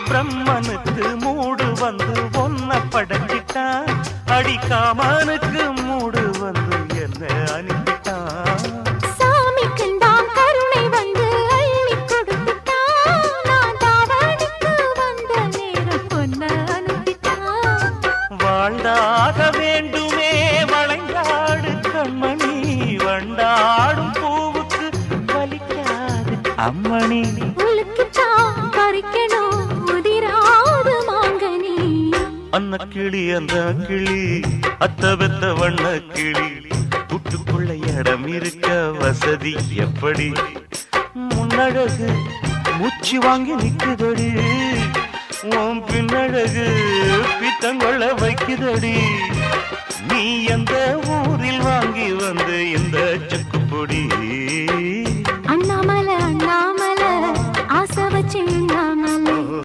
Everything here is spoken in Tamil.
பிரம்மனுக்கு மூடு வந்து ஒன்ன படைச்சிட்டான், அடிக்காமனுக்கு மூடு வந்து என்ன அனுப்பிட்டான். சாமிக்குந்தான் கருணை வந்து அள்ளி கொடுத்துட்டான், நான் தாவணிக்கு வந்த நேரம் பொன்ன அனுப்பிட்டான். வாழ்ந்தாக வேண்டுமே வளைந்தாடு கண்மணி, வண்டாடும் பூவுக்கு வலிக்காது அம்மணி. உலுக்கித்தான் பறிக்கணும் உதிராது மாங்கனி. அன்ன கிளி அந்த கிளி அத்த வெத்த வண்ண கிளி, கூட்டுக்குள்ள இடம் இருக்க வசதி எப்படி? முன்னழகு மூச்சு வாங்கி நிக்குதடி, உன் பின்னழகு பித்தங்கொள்ள வைக்குதடி. நீ எந்த ஊரில் வாங்கி வந்து இந்த சக்கு பொடி? அண்ணாமலை அண்ணாமலை ஆசை வச்சு